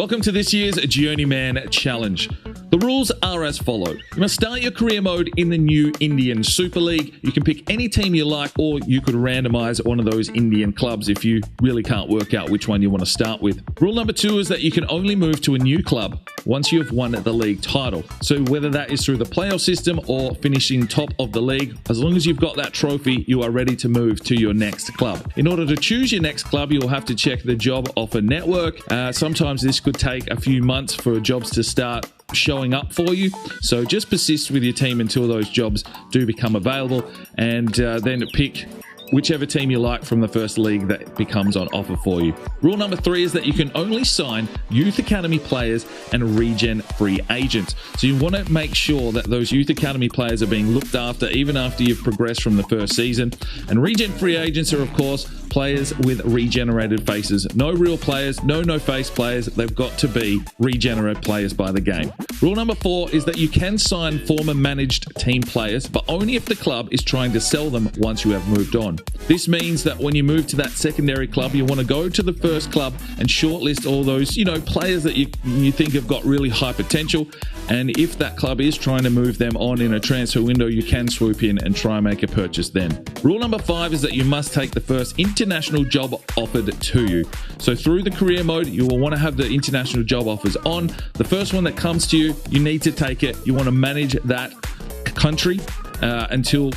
Welcome to this year's Journeyman Challenge. The rules are as followed. You must start your career mode in the new Indian Super League. You can pick any team you like, or you could randomize one of those Indian clubs if you really can't work out which one you want to start with. Rule number 2 is that you can only move to a new club once you have won the league title. So whether that is through the playoff system or finishing top of the league, as long as you've got that trophy, you are ready to move to your next club. In order to choose your next club, you'll have to check the job offer network. Sometimes this could take a few months for jobs to start showing up for you, so just persist with your team until those jobs do become available, and then pick whichever team you like from the first league that becomes on offer for you. Rule number 3 is that you can only sign youth academy players and regen free agents. So you want to make sure that those youth academy players are being looked after even after you've progressed from the first season. And regen free agents are, of course, players with regenerated faces. No real players, no face players. They've got to be regenerated players by the game. Rule number 4 is that you can sign former managed team players, but only if the club is trying to sell them once you have moved on. This means that when you move to that secondary club, you want to go to the first club and shortlist all those, players that you think have got really high potential. And if that club is trying to move them on in a transfer window, you can swoop in and try and make a purchase then. Rule number 5 is that you must take the first international job offered to you. So through the career mode, you will want to have the international job offers on. The first one that comes to you, you need to take it. You want to manage that country until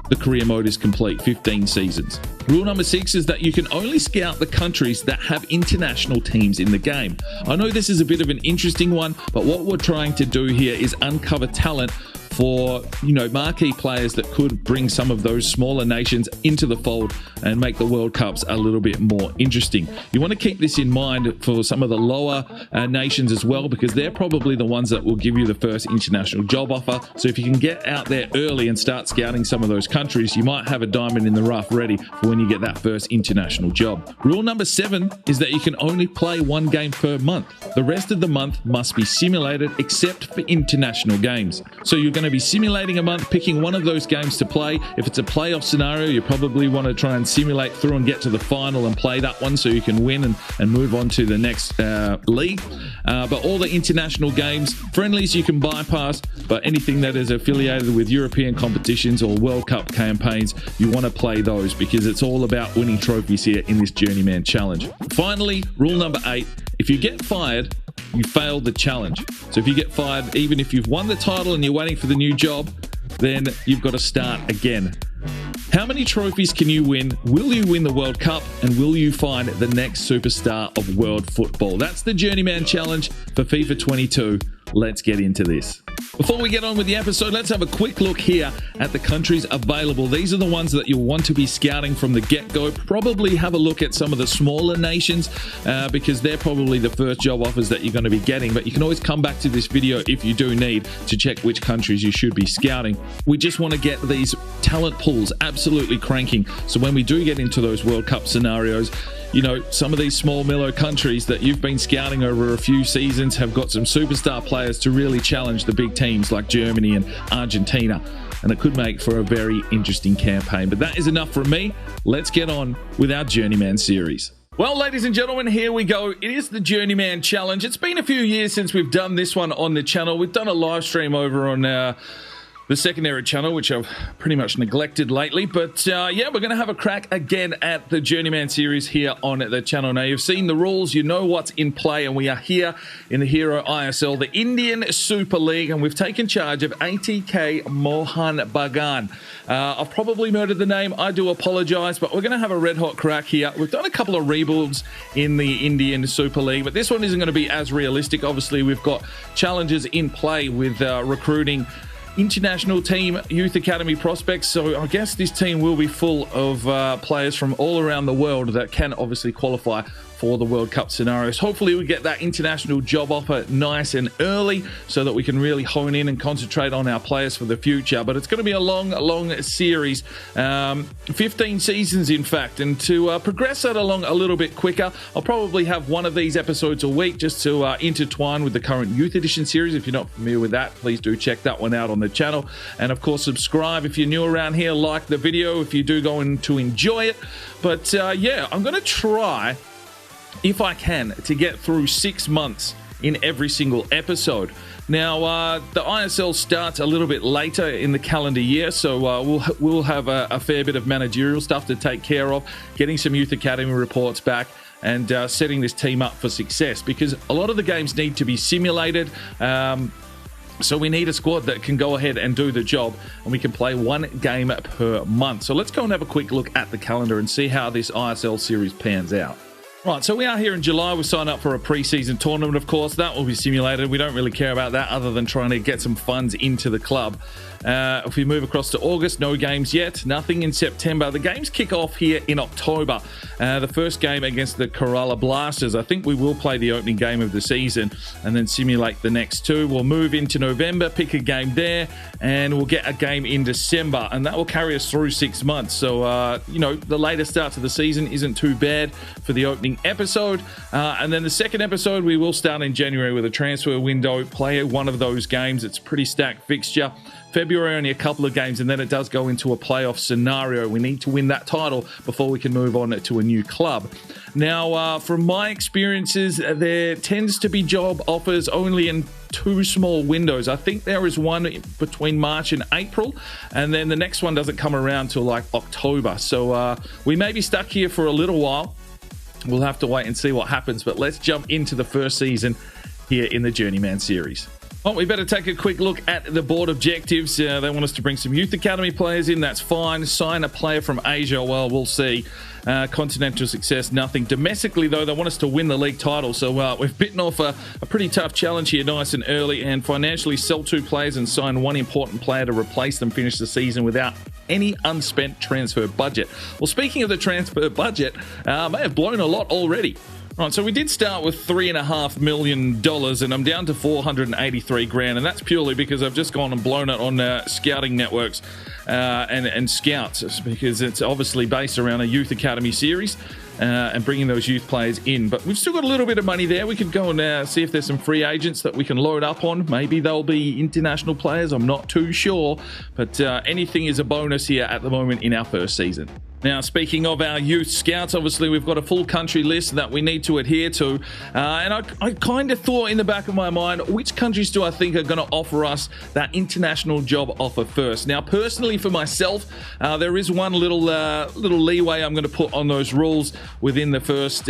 the career mode is complete, 15 seasons. Rule number 6 is that you can only scout the countries that have international teams in the game. I know this is a bit of an interesting one, but what we're trying to do here is uncover talent for, marquee players that could bring some of those smaller nations into the fold and make the World Cups a little bit more interesting. You want to keep this in mind for some of the lower nations as well, because they're probably the ones that will give you the first international job offer. So if you can get out there early and start scouting some of those countries, you might have a diamond in the rough ready for when you get that first international job. Rule number 7 is that you can only play one game per month. The rest of the month must be simulated except for international games. So you're going to be simulating a month, picking one of those games to play. If it's a playoff scenario, you probably want to try and simulate through and get to the final and play that one so you can win and move on to the next league. But all the international games, friendlies you can bypass, but anything that is affiliated with European competitions or World Cup campaigns, you want to play those because it's all about winning trophies here in this Journeyman Challenge. Finally, rule number 8, if you get fired, you failed the challenge. So if you get fired, even if you've won the title and you're waiting for the new job, then you've got to start again. How many trophies can you win? Will you win the World Cup? And will you find the next superstar of world football? That's the Journeyman Challenge for FIFA 22. Let's get into this. Before we get on with the episode, let's have a quick look here at the countries available. These are the ones that you'll want to be scouting from the get-go. Probably have a look at some of the smaller nations because they're probably the first job offers that you're going to be getting. But you can always come back to this video if you do need to check which countries you should be scouting. We just want to get these talent pools absolutely cranking. So when we do get into those World Cup scenarios, some of these small mellow countries that you've been scouting over a few seasons have got some superstar players to really challenge the big teams like Germany and Argentina. And it could make for a very interesting campaign. But that is enough from me. Let's get on with our Journeyman series. Well, ladies and gentlemen, here we go. It is the Journeyman Challenge. It's been a few years since we've done this one on the channel. We've done a live stream over on the secondary channel, which I've pretty much neglected lately. But yeah, we're going to have a crack again at the Journeyman series here on the channel. Now, you've seen the rules, you know what's in play, and we are here in the Hero ISL, the Indian Super League, and we've taken charge of ATK Mohun Bagan. I've probably murdered the name. I do apologize, but we're going to have a red-hot crack here. We've done a couple of rebuilds in the Indian Super League, but this one isn't going to be as realistic. Obviously, we've got challenges in play with recruiting international team youth academy prospects, so I guess this team will be full of players from all around the world that can obviously qualify for the World Cup scenarios. Hopefully we get that international job offer nice and early so that we can really hone in and concentrate on our players for the future. But it's going to be a long series, 15 seasons in fact, and to progress that along a little bit quicker, I'll probably have one of these episodes a week just to intertwine with the current Youth Edition series. If you're not familiar with that, please do check that one out on the channel, and of course subscribe if you're new around here. Like the video if you do go in to enjoy it. But yeah, I'm going to try if I can, to get through 6 months in every single episode. Now, the ISL starts a little bit later in the calendar year, so we'll have a fair bit of managerial stuff to take care of, getting some Youth Academy reports back, and setting this team up for success, because a lot of the games need to be simulated. So we need a squad that can go ahead and do the job, and we can play one game per month. So let's go and have a quick look at the calendar and see how this ISL series pans out. Right, so we are here in July. We sign up for a pre-season tournament, of course. That will be simulated. We don't really care about that other than trying to get some funds into the club. If we move across to August, no games yet. Nothing in September. The games kick off here in October. The first game against the Kerala Blasters. I think we will play the opening game of the season and then simulate the next two. We'll move into November, pick a game there, and we'll get a game in December. And that will carry us through 6 months. So, you know, the later start to the season isn't too bad for the opening episode. And then the second episode, we will start in January with a transfer window, play one of those games. It's a pretty stacked fixture. February, only a couple of games, and then it does go into a playoff scenario. We need to win that title before we can move on to a new club. Now, from my experiences, there tends to be job offers only in 2 small windows. I think there is one between March and April, and then the next one doesn't come around till like October. So we may be stuck here for a little while. We'll have to wait and see what happens, but let's jump into the first season here in the Journeyman series. Well, we better take a quick look at the board objectives. They want us to bring some Youth Academy players in. That's fine. Sign a player from Asia. Well, we'll see. Continental success, nothing. Domestically, though, they want us to win the league title. So we've bitten off a pretty tough challenge here nice and early, and financially sell 2 players and sign 1 important player to replace them, finish the season without any unspent transfer budget. Well, speaking of the transfer budget, may have blown a lot already. Right, so we did start with $3.5 million, and I'm down to 483 grand, and that's purely because I've just gone and blown it on scouting networks and scouts, because it's obviously based around a Youth Academy series and bringing those youth players in. But we've still got a little bit of money there. We could go and see if there's some free agents that we can load up on. Maybe they'll be international players. I'm not too sure, but anything is a bonus here at the moment in our first season. Now, speaking of our youth scouts, obviously we've got a full country list that we need to adhere to. And I kind of thought in the back of my mind, which countries do I think are going to offer us that international job offer first? Now, personally for myself, there is one little leeway I'm going to put on those rules within the first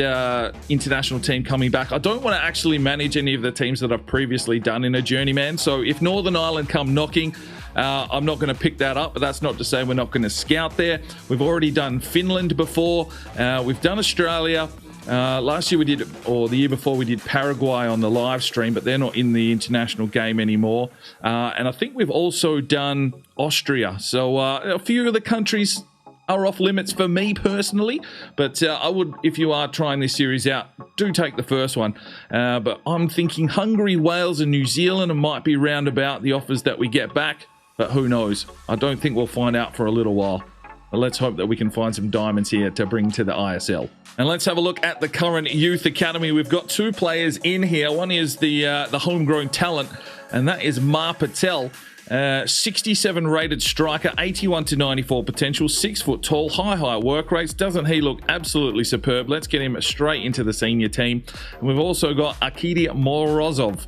international team coming back. I don't want to actually manage any of the teams that I've previously done in a Journeyman. So if Northern Ireland come knocking, I'm not going to pick that up, but that's not to say we're not going to scout there. We've already done Finland before. We've done Australia. Last year we did, or the year before we did Paraguay on the live stream, but they're not in the international game anymore. And I think we've also done Austria. So a few of the countries are off limits for me personally, but I would, if you are trying this series out, do take the first one. But I'm thinking Hungary, Wales, and New Zealand might be roundabout the offers that we get back. But who knows? I don't think we'll find out for a little while. But let's hope that we can find some diamonds here to bring to the ISL. And let's have a look at the current Youth Academy. We've got 2 players in here. One is the homegrown talent, and that is Ma Patel. 67 rated striker, 81 to 94 potential, 6 foot tall, high work rates. Doesn't he look absolutely superb? Let's get him straight into the senior team. And we've also got Arkady Morozov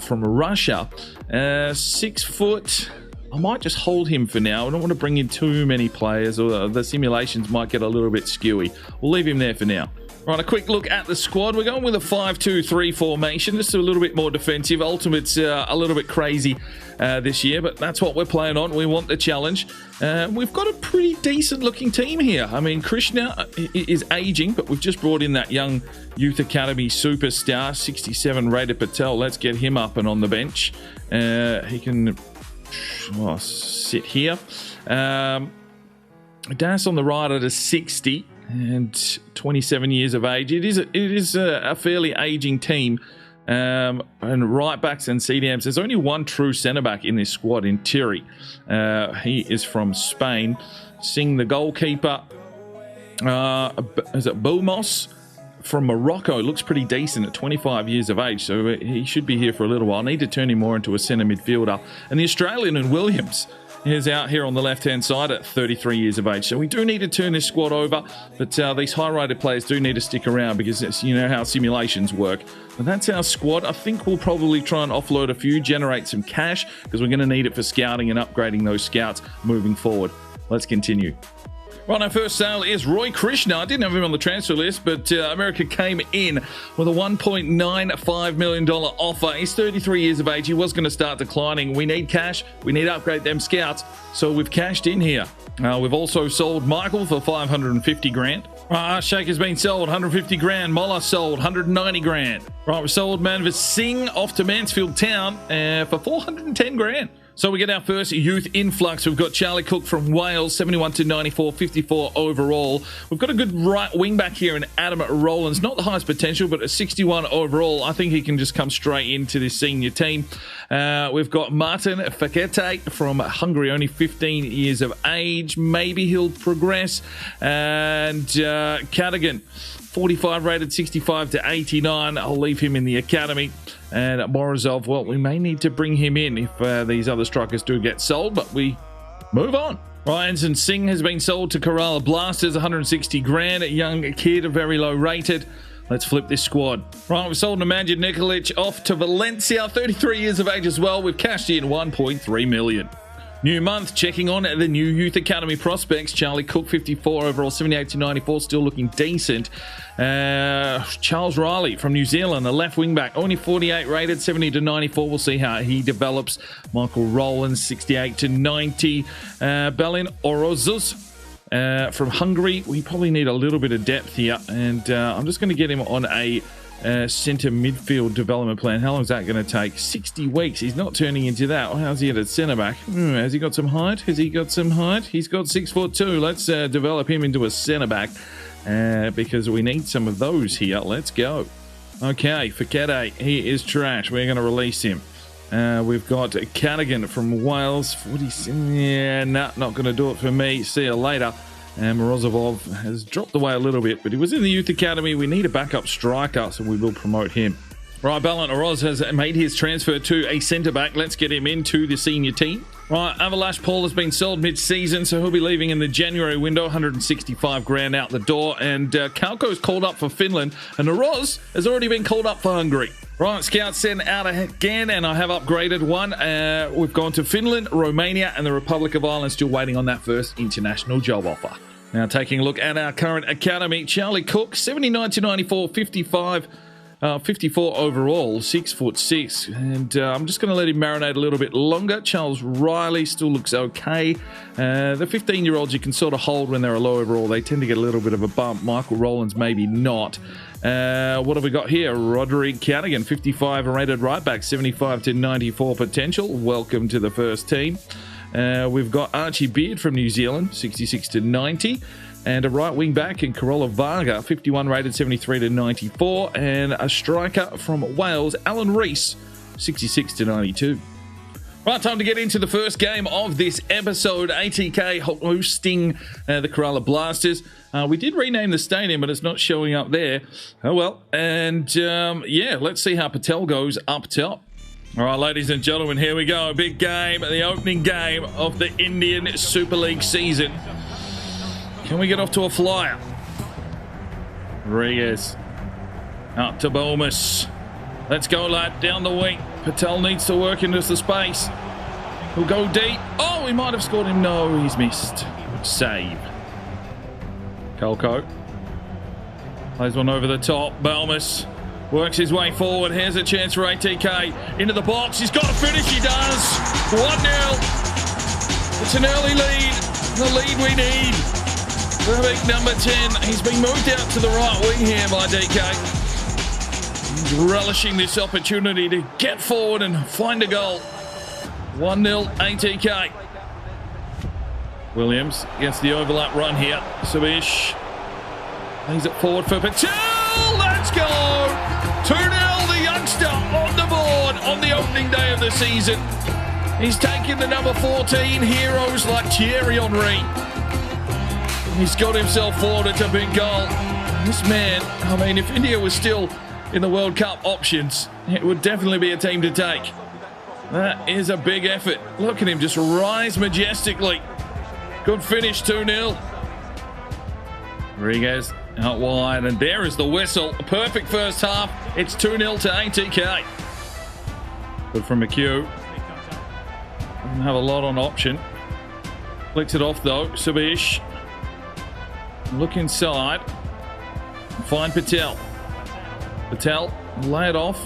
from Russia, 6 foot. I might just hold him for now. I don't want to bring in too many players, or the simulations might get a little bit skewy. We'll leave him there for now. Right, a quick look at the squad. We're going with a 5-2-3 formation, just a little bit more defensive. Ultimate's a little bit crazy this year, but that's what we're playing on. We want the challenge. We've got a pretty decent looking team here. I mean, Krishna is aging, but we've just brought in that young Youth Academy superstar, 67 rated Patel. Let's get him up and on the bench. He can sit here. Das on the right at a 60 and 27 years of age. It is a fairly aging team. And right backs and CDMs. There's only one true centre back in this squad in Thierry. He is from Spain. Singh, the goalkeeper. Is it Boumos from Morocco? Looks pretty decent at 25 years of age, so he should be here for a little while. Need to turn him more into a centre midfielder. And the Australian and Williams, is out here on the left-hand side at 33 years of age. So we do need to turn this squad over, but these high-rated players do need to stick around because it's, you know how simulations work. But that's our squad. I think we'll probably try and offload a few, generate some cash, because we're going to need it for scouting and upgrading those scouts moving forward. Let's continue. Right, our first sale is Roy Krishna. I didn't have him on the transfer list, but America came in with a $1.95 million offer. He's 33 years of age. He was going to start declining. We need cash. We need to upgrade them scouts. So we've cashed in here. We've also sold Michael for 550 grand. Right, Sheikh has been sold 150 grand. Molla sold 190 grand. Right, we sold Manvis Singh off to Mansfield Town for 410 grand. So we get our first youth influx. We've got Charlie Cook from Wales, 71 to 94, 54 overall. We've got a good right wing back here in Adam Rowlands. Not the highest potential, but a 61 overall. I think he can just come straight into this senior team. We've got Martin Fekete from Hungary, only 15 years of age. Maybe he'll progress. And Cadogan, 45 rated, 65 to 89. I'll leave him in the academy. And Morozov, well, we may need to bring him in if these other strikers do get sold, but we move on. Ryanson Singh has been sold to Kerala Blasters, 160 grand. A young kid, very low rated. Let's flip this squad. Right, we've sold Nemanja Nikolic off to Valencia, 33 years of age as well. We've cashed in 1.3 million. New month, checking on the new Youth Academy prospects. Charlie Cook, 54 overall, 78 to 94, still looking decent. Charles Riley from New Zealand, a left wing back, only 48 rated, 70 to 94. We'll see how he develops. Michael Rowlands, 68 to 90. Belin Orozus from Hungary. We probably need a little bit of depth here, and I'm just going to get him on a centre midfield development plan. How long is that going to take? 60 weeks. He's not turning into that. How's he at centre back? Has he got some height? Has he got some height? He's got 6'2". Let's develop him into a centre back because we need some of those here. Let's go. Okay, Fekete, he is trash. We're going to release him. We've got Cadogan from Wales. 40, yeah, nah, not going to do it for me. See you later. And Morozov has dropped away a little bit, but he was in the Youth Academy. We need a backup striker, so we will promote him. Right, Balint Oroz has made his transfer to a centre-back. Let's get him into the senior team. Right, Avalash Paul has been sold mid-season, so he'll be leaving in the January window, 165 grand out the door. And Kalko's called up for Finland, and Oroz has already been called up for Hungary. Right, scouts sent out again, and I have upgraded one. We've gone to Finland, Romania, and the Republic of Ireland, still waiting on that first international job offer. Now, taking a look at our current academy, Charlie Cook, 79 to 94, 54 overall, 6'6", and I'm just going to let him marinate a little bit longer. Charles Riley still looks okay. The 15-year-olds you can sort of hold when they're a low overall. They tend to get a little bit of a bump. Michael Rowlands maybe not. What have we got here? Roderick Cadogan, 55 rated right back, 75 to 94 potential. Welcome to the first team. We've got Archie Beard from New Zealand, 66 to 90. And a right wing back in Corolla Varga, 51 rated, 73 to 94. And a striker from Wales, Alan Rees, 66 to 92. Right, time to get into the first game of this episode. ATK hosting the Kerala Blasters. We did rename the stadium, but it's not showing up there. Oh well. And yeah, let's see how Patel goes up top. All right, ladies and gentlemen, here we go. A big game, the opening game of the Indian Super League season. Can we get off to a flyer? Rodriguez. Up to Bomas. Let's go, lad. Down the wing. Patel needs to work into the space. He'll go deep. Oh, he might have scored him. No, he's missed. Good save. Kolko. Plays one over the top. Balmas works his way forward. Here's a chance for ATK. Into the box. He's got to finish. He does. 1-0. It's an early lead. The lead we need. The big number 10. He's been moved out to the right wing here by DK. He's relishing this opportunity to get forward and find a goal. 1-0 ATK. Williams gets the overlap run here. Sabish lays it forward for Patel. Let's go. 2-0, the youngster on the board on the opening day of the season. He's taken the number 14 heroes like Thierry Henry. He's got himself forward. It's a big goal. This man, I mean, if India was still in the World Cup options, it would definitely be a team to take. That is a big effort. Look at him just rise majestically. Good finish, 2-0. Rodriguez out wide, and there is the whistle. A perfect first half. It's 2-0 to ATK. Good from McHugh. Doesn't have a lot on option. Flicks it off though. Subish. Look inside. Find Patel. Patel, lay it off.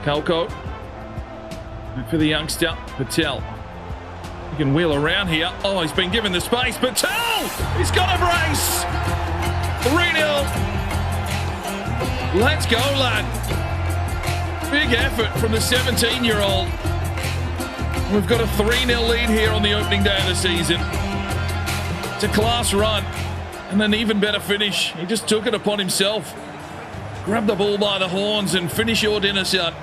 Kalko. For the youngster, Patel. He can wheel around here. Oh, he's been given the space. Patel! He's got a brace! 3-0. Let's go, lad. Big effort from the 17-year-old. We've got a 3-0 lead here on the opening day of the season. It's a class run and an even better finish. He just took it upon himself. Grab the ball by the horns and finish your dinner, son.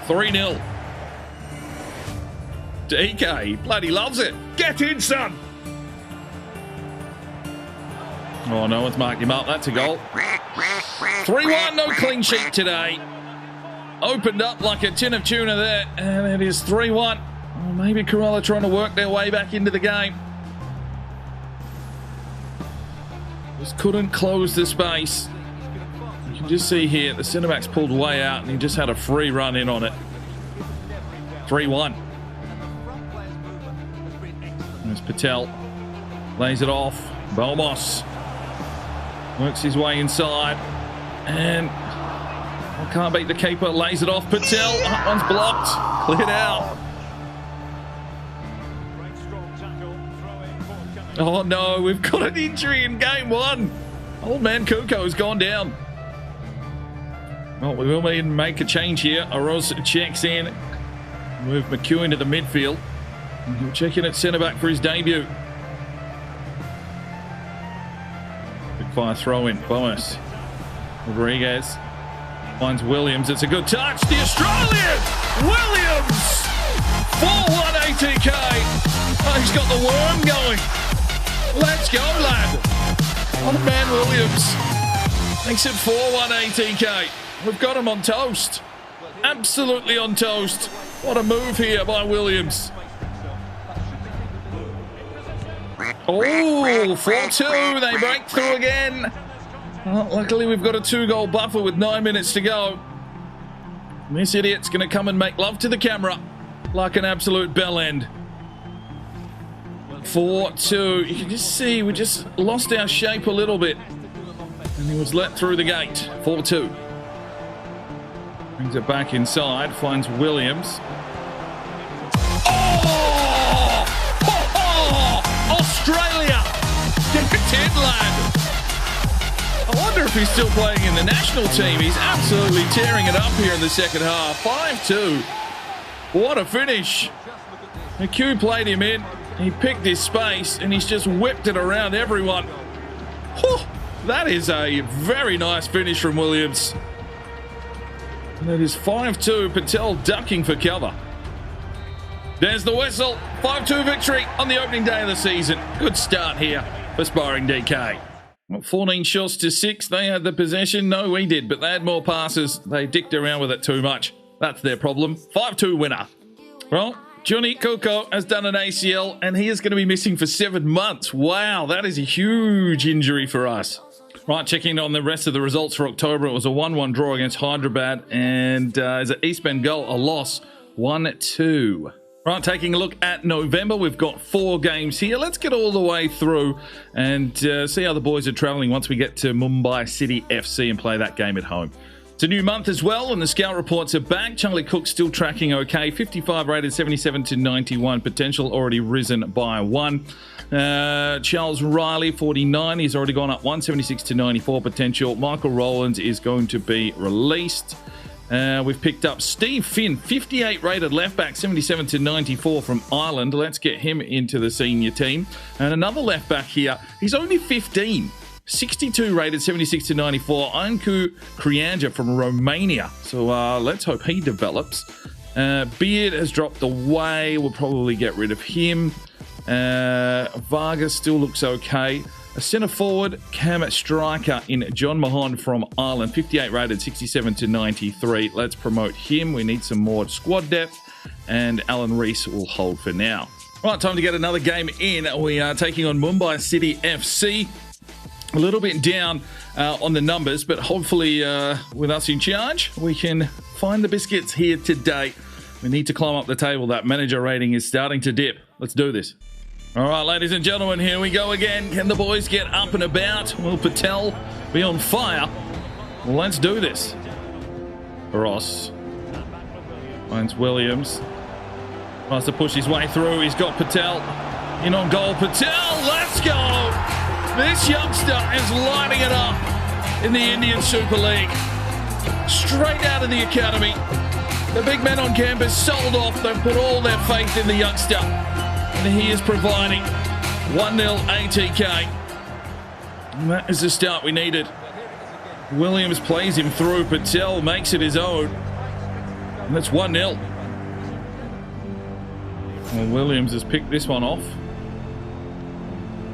3-0. DK, bloody loves it. Get in, son. Oh, no one's marked him up. That's a goal. 3-1, no clean sheet today. Opened up like a tin of tuna there, and it is 3-1. Oh, maybe Corolla trying to work their way back into the game. Just couldn't close the space. You can just see here, the centre-back's pulled way out, and he just had a free run in on it. 3-1. There's Patel. Lays it off. Belmos works his way inside. And can't beat the keeper. Lays it off. Patel. That one's blocked. Cleared out. Oh no, we've got an injury in game one. Old man Kuko's gone down. Well, we will need to make a change here. Aroz checks in. Move McHugh into the midfield. He'll check in at centre-back for his debut. Big fire throw-in. Boas. Rodriguez finds Williams. It's a good touch. The Australian! Williams! 4-1 ATK. Oh, he's got the worm going. Let's go, lad. Old man Williams makes it 4-1 ATK. We've got him on toast. Absolutely on toast. What a move here by Williams. Oh, 4-2. They break through again. Well, luckily, we've got a 2-goal buffer with 9 minutes to go. And this idiot's going to come and make love to the camera like an absolute bell end. 4-2. You can just see we just lost our shape a little bit. And he was let through the gate. 4-2. Brings it back inside. Finds Williams. Australia! Get in, lad! I wonder if he's still playing in the national team. He's absolutely tearing it up here in the second half. 5-2. What a finish. McHugh played him in. He picked his space and he's just whipped it around everyone. Whew, that is a very nice finish from Williams. And that is 5-2. Patel ducking for cover. There's the whistle. 5-2 victory on the opening day of the season. Good start here for Sparring DK. 14 shots to 6. They had the possession. No, we did, but they had more passes. They dicked around with it too much. That's their problem. 5-2 winner. Well, Johnny Kuko has done an ACL, and he is going to be missing for 7 months. Wow, that is a huge injury for us. Right, checking on the rest of the results for October. It was a 1-1 draw against Hyderabad, and as an East Bengal, a loss, 1-2. Right, taking a look at November, we've got 4 games here. Let's get all the way through and see how the boys are travelling once we get to Mumbai City FC and play that game at home. It's a new month as well, and the scout reports are back. Charlie Cook's still tracking okay. 55 rated, 77 to 91. Potential already risen by 1. Charles Riley, 49. He's already gone up 1, 76 to 94 potential. Michael Rowlands is going to be released. We've picked up Steve Finn, 58 rated left back, 77 to 94 from Ireland. Let's get him into the senior team. And another left back here. He's only 15. 62 rated, 76 to 94. Anku Krianja from Romania. So let's hope he develops. Beard has dropped away. We'll probably get rid of him. Vargas still looks okay. A centre forward, cam striker in John Mahon from Ireland. 58 rated, 67 to 93. Let's promote him. We need some more squad depth. and Alan Reese will hold for now. Right, time to get another game in. We are taking on Mumbai City FC. A little bit down on the numbers, but hopefully with us in charge, we can find the biscuits here today. We need to climb up the table. That manager rating is starting to dip. Let's do this. All right, ladies and gentlemen, here we go again. Can the boys get up and about? Will Patel be on fire? Well, let's do this. Ross finds Williams. Tries to push his way through. He's got Patel. In on goal. Patel, let's go! This youngster is lighting it up in the Indian Super League. Straight out of the academy. The big men on campus sold off. They've put all their faith in the youngster. And he is providing 1-0 ATK. And that is the start we needed. Williams plays him through. Patel makes it his own. And that's 1-0. Well, Williams has picked this one off.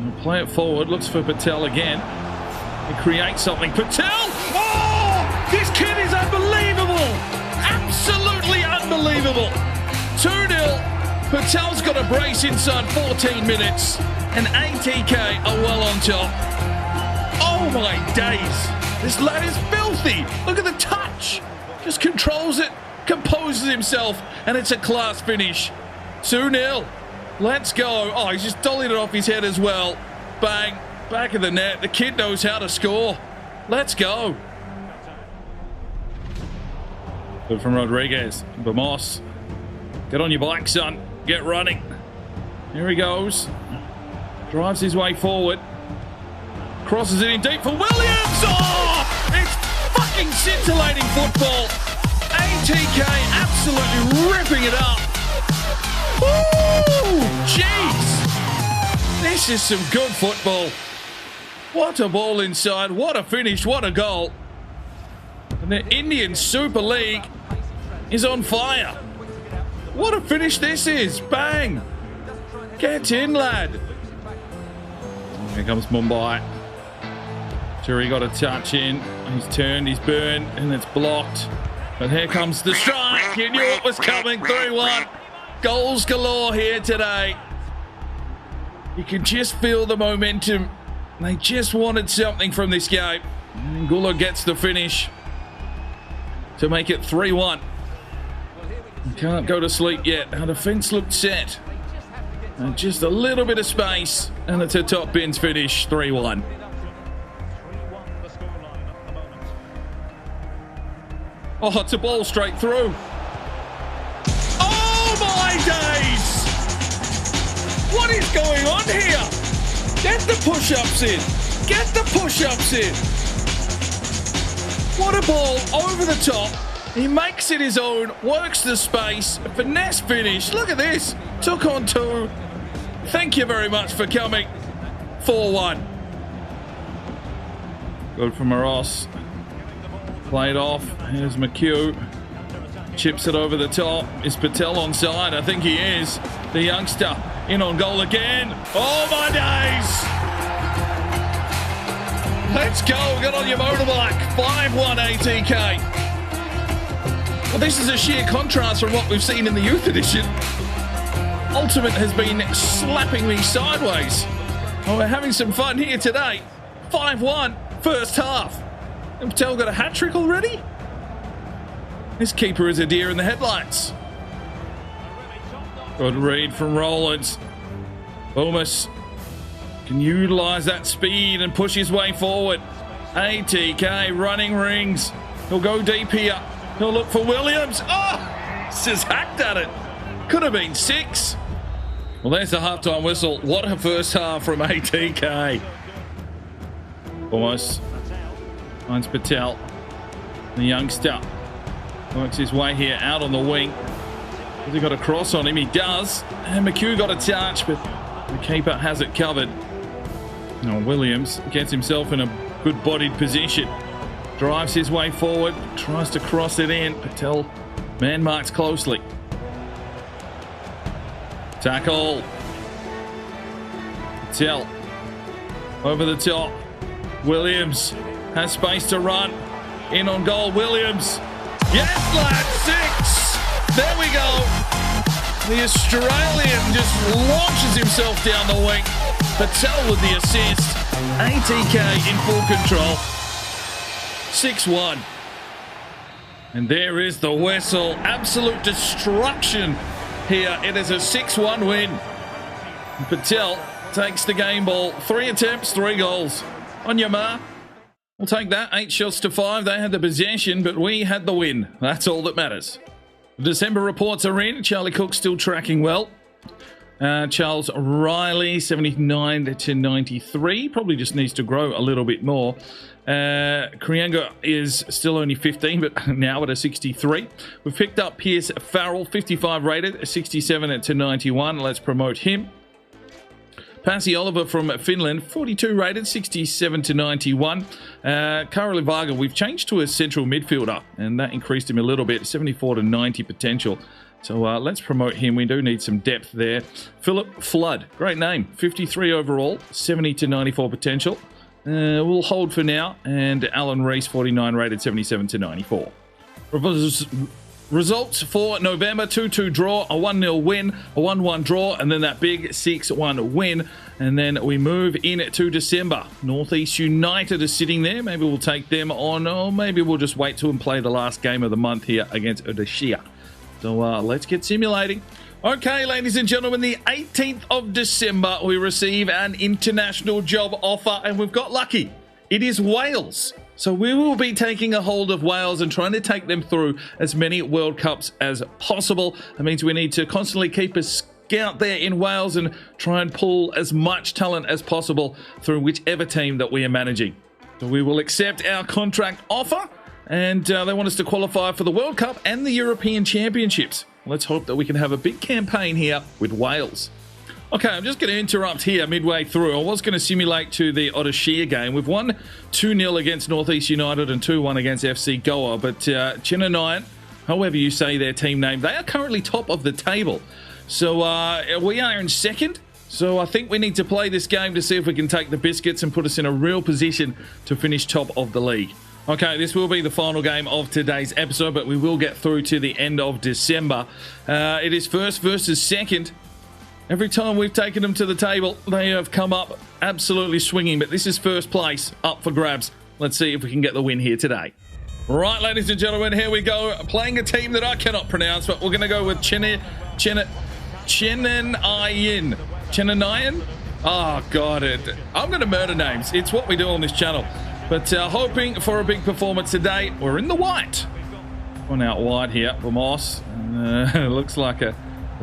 We'll play it forward. Looks for Patel again. He creates something. Patel! Oh! This kid is unbelievable! Absolutely unbelievable! 2-0. Patel's got a brace inside 14 minutes. And ATK are well on top. Oh my days! This lad is filthy! Look at the touch! Just controls it, composes himself, and it's a class finish. 2-0. Let's go. Oh, he's just dollied it off his head as well. Bang. Back of the net. The kid knows how to score. Let's go. Good from Rodriguez. Bamos. Get on your bike, son. Get running. Here he goes. Drives his way forward. Crosses it in deep for Williams. Oh! It's fucking scintillating football. ATK absolutely ripping it up. Woo! Jeez! This is some good football. What a ball inside. What a finish. What a goal. And the Indian Super League is on fire. What a finish this is. Bang. Get in, lad. Here comes Mumbai. Sure, he got a touch in. He's turned, he's burned, and it's blocked. But here comes the strike. You knew it was coming. 3-1. Goals galore here today. You can just feel the momentum. They just wanted something from this game. And Gula gets the finish to make it 3-1. Can't go to sleep yet. Our defence looked set. And just a little bit of space. And it's a top bins finish, 3-1. Oh, it's a ball straight through. Oh my days! What is going on here? Get the push-ups in. Get the push-ups in. What a ball over the top. He makes it his own, works the space, a finesse finish. Look at this. Took on two. Thank you very much for coming. 4-1. Good from Moros. Played off. Here's McHugh. Chips it over the top. Is Patel onside? I think he is. The youngster in on goal again. Oh my days! Let's go. Get on your motorbike. 5-1 ATK. Well, this is a sheer contrast from what we've seen in the youth edition. Ultimate has been slapping me sideways. Oh, we're having some fun here today. 5-1 first half. And Patel got a hat-trick already? This keeper is a deer in the headlights. Good read from Rollins. Boomis can utilise that speed and push his way forward. ATK running rings. He'll go deep here. He'll look for Williams. Oh! Just hacked at it. Could have been 6. Well, there's the halftime whistle. What a first half from ATK. Almost. Finds Patel. The youngster works his way here out on the wing. Has he got a cross on him? He does. And McHugh got a touch, but the keeper has it covered. Now Williams gets himself in a good bodied position. Drives his way forward. Tries to cross it in. Patel man marks closely. Tackle. Patel. Over the top. Williams has space to run. In on goal, Williams. Yes, lad, 6. There we go. The Australian just launches himself down the wing. Patel with the assist. ATK in full control. 6-1. And there is the whistle. Absolute destruction here. It is a 6-1 win. Patel takes the game ball. 3 attempts, 3 goals. On your mark. We'll take that. 8 shots to 5. They had the possession, but we had the win. That's all that matters. The December reports are in. Charlie Cook still tracking well. Charles Riley, 79 to 93. Probably just needs to grow a little bit more. Krianga is still only 15, but now at a 63. We've picked up Pierce Farrell, 55 rated, 67 to 91. Let's promote him. Pasi Oliver from Finland, 42 rated, 67 to 91. Karoli Varga, we've changed to a central midfielder, and that increased him a little bit, 74 to 90 potential. So let's promote him. We do need some depth there. Philip Flood, great name, 53 overall, 70 to 94 potential. We'll hold for now. And Alan Reese, 49 rated, 77 to 94. Results for November: 2-2 draw, a 1-0 win, a 1-1 draw, and then that big 6-1 win. And then we move into December. Northeast United is sitting there. Maybe we'll take them on, or maybe we'll just wait till and play the last game of the month here against Odisha. So let's get simulating. Okay, ladies and gentlemen, the 18th of December, we receive an international job offer, and we've got lucky. It is Wales. So we will be taking a hold of Wales and trying to take them through as many World Cups as possible. That means we need to constantly keep a scout there in Wales and try and pull as much talent as possible through whichever team that we are managing. So we will accept our contract offer, and they want us to qualify for the World Cup and the European Championships. Let's hope that we can have a big campaign here with Wales. Okay, I'm just going to interrupt here midway through. I was going to simulate to the Odisha game. We've won 2-0 against Northeast United and 2-1 against FC Goa. But Chennai, however you say their team name, they are currently top of the table. So we are in second. So I think we need to play this game to see if we can take the biscuits and put us in a real position to finish top of the league. Okay, this will be the final game of today's episode, but we will get through to the end of December. It is first versus second. Every time we've taken them to the table, they have come up absolutely swinging, but this is first place up for grabs. Let's see if we can get the win here today. Right, ladies and gentlemen, here we go. Playing a team that I cannot pronounce, but we're going to go with Chennai. Oh, God. I'm going to murder names. It's what we do on this channel. But hoping for a big performance today. We're in the white. One out wide here for Moss. Looks like a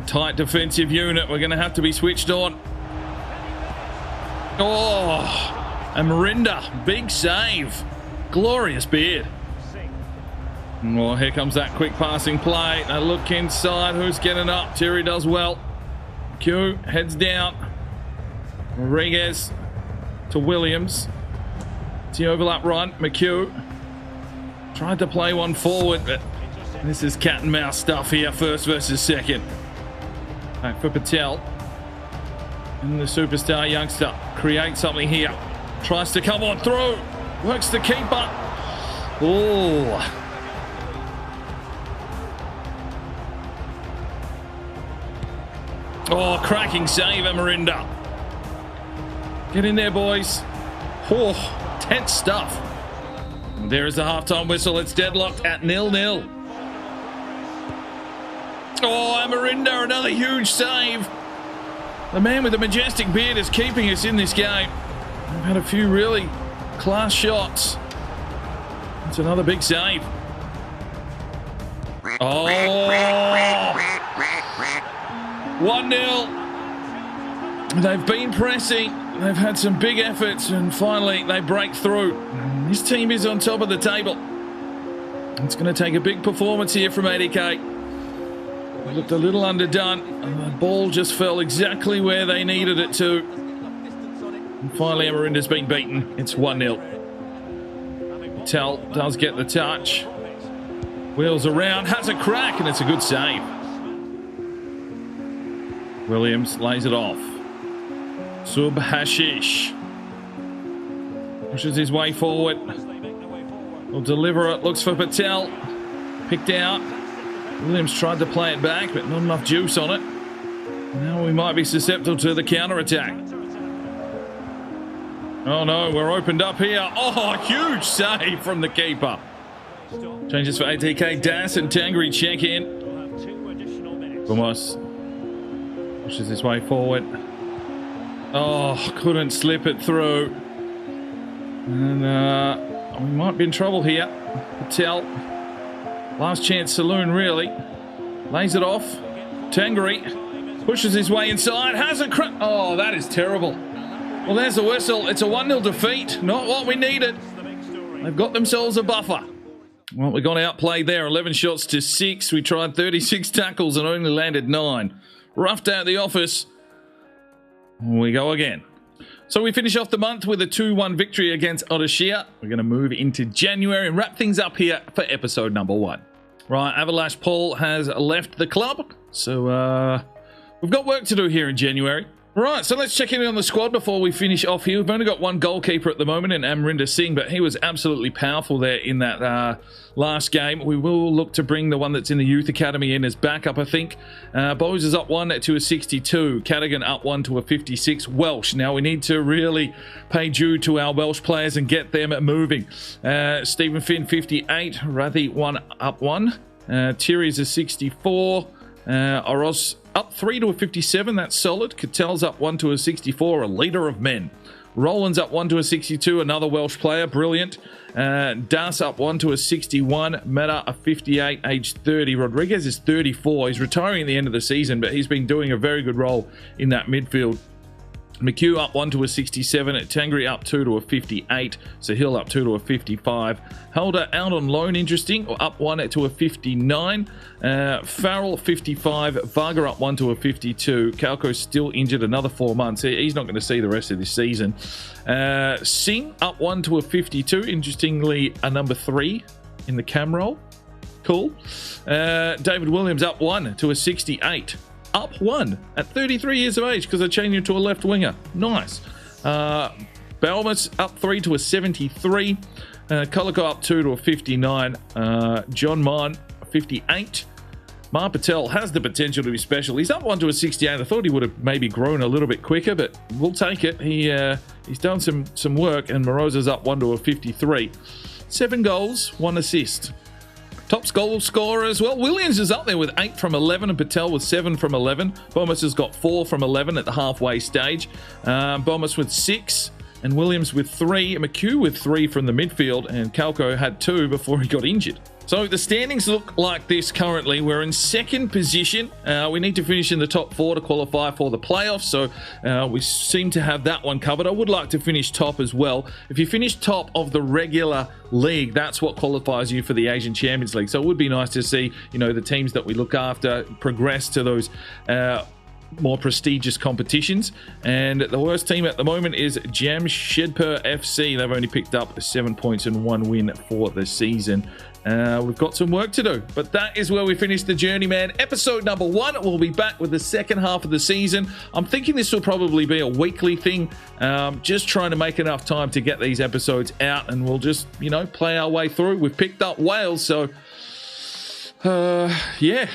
tight defensive unit. We're going to have to be switched on. Oh, Amarinda, big save. Glorious beard. Well, here comes that quick passing play. They look inside. Who's getting up? Terry does well. Q heads down. Rodriguez to Williams. It's the overlap run. McHugh tried to play one forward, but this is cat and mouse stuff here. First versus second. Back for Patel. And the superstar youngster creates something here. Tries to come on through. Works the keeper. Oh. Oh, cracking save, Amarinda. Get in there, boys. Oh, tense stuff. And there is the halftime whistle. It's deadlocked at 0-0. Oh, Amarinda, another huge save. The man with the majestic beard is keeping us in this game. We've had a few really class shots. It's another big save. Oh. 1-0. They've been pressing. They've had some big efforts, and finally they break through. This team is on top of the table. It's going to take a big performance here from ATK. They looked a little underdone, and the ball just fell exactly where they needed it to. And finally, Amarinda's been beaten. It's 1-0. Patel does get the touch. Wheels around, has a crack, and it's a good save. Williams lays it off. Subhashish pushes his way forward. Will deliver it. Looks for Patel. Picked out. Williams tried to play it back, but not enough juice on it. Now we might be susceptible to the counter-attack. Oh no, we're opened up here. Oh, huge save from the keeper. Changes for ATK, Das and Tangri check in. Vamos pushes his way forward. Oh, couldn't slip it through. And we might be in trouble here. Patel. Last chance saloon, really. Lays it off. Tangri pushes his way inside. Has a oh, that is terrible. Well, there's the whistle. It's a 1-0 defeat. Not what we needed. They've got themselves a buffer. Well, we got outplayed there. 11 shots to 6. We tried 36 tackles and only landed 9. Roughed out the office. We go again. So we finish off the month with a 2-1 victory against Odisha. We're going to move into January and wrap things up here for episode number 1. Right, Avalash Paul has left the club. So we've got work to do here in January. Right, so let's check in on the squad before we finish off here. We've only got one goalkeeper at the moment in Amrinder Singh, but he was absolutely powerful there in that last game. We will look to bring the one that's in the youth academy in as backup, I think. Bowes is up 1 to a 62. Cadigan up 1 to a 56. Welsh. Now we need to really pay due to our Welsh players and get them moving. Stephen Finn 58. Rathi 1 up 1. Thierry's a 64. Oros up 3 to a 57, that's solid. Catel's up 1 to a 64, a leader of men. Roland's up 1 to a 62, another Welsh player, brilliant. Das up 1 to a 61, Meta a 58, age 30. Rodriguez is 34, he's retiring at the end of the season, but he's been doing a very good role in that midfield. McHugh up 1 to a 67, Tangri up 2 to a 58, Sahil up 2 to a 55. Helder out on loan, interesting, up 1 to a 59. Farrell 55, Varga up 1 to a 52. Kalko's still injured another 4 months. He's not going to see the rest of this season. Singh up 1 to a 52, interestingly a number 3 in the cam roll. Cool. David Williams up 1 to a 68. Up 1 at 33 years of age because I changed him to a left winger. Nice. Balmas up 3 to a 73. Koloko up 2 to a 59. John Mann 58. Mar Patel has the potential to be special. He's up 1 to a 68. I thought he would have maybe grown a little bit quicker, but we'll take it. He's done some work, and Moroza's up 1 to a 53. 7 goals, 1 assist. Top goal scorer as well. Williams is up there with 8 from 11 and Patel with 7 from 11. Bomas has got 4 from 11 at the halfway stage. Bomas with 6 and Williams with 3. McHugh with 3 from the midfield, and Kalko had 2 before he got injured. So the standings look like this currently. We're in second position. We need to finish in the top 4 to qualify for the playoffs. So we seem to have that one covered. I would like to finish top as well. If you finish top of the regular league, that's what qualifies you for the Asian Champions League. So it would be nice to see, you know, the teams that we look after progress to those more prestigious competitions. And the worst team at the moment is Jamshedpur FC. They've only picked up 7 points and 1 win for the season. We've got some work to do, but that is where we finish the Journeyman episode number 1. We'll be back with the second half of the season. I'm thinking this will probably be a weekly thing, just trying to make enough time to get these episodes out, and we'll just, you know, play our way through. We've picked up Wales, so yeah,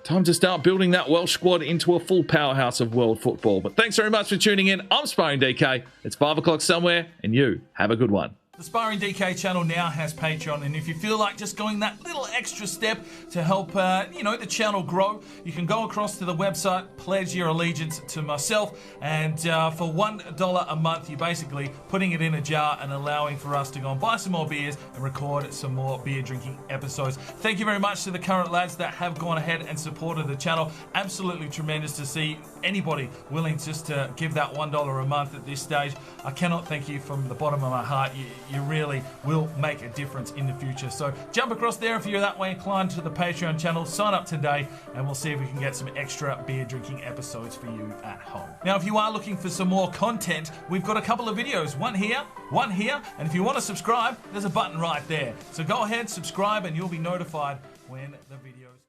time to start building that Welsh squad into a full powerhouse of world football. But thanks very much for tuning in. I'm Sparring DK. It's 5 o'clock somewhere, and you have a good one. The Sparring DK channel now has Patreon, and if you feel like just going that little extra step to help, you know, the channel grow, you can go across to the website, pledge your allegiance to myself, and for $1 a month, you're basically putting it in a jar and allowing for us to go and buy some more beers and record some more beer drinking episodes. Thank you very much to the current lads that have gone ahead and supported the channel. Absolutely tremendous to see anybody willing just to give that $1 a month at this stage. I cannot thank you from the bottom of my heart. You really will make a difference in the future. So jump across there if you're that way inclined to the Patreon channel. Sign up today and we'll see if we can get some extra beer drinking episodes for you at home. Now, if you are looking for some more content, we've got a couple of videos. One here, and if you want to subscribe, there's a button right there. So go ahead, subscribe, and you'll be notified when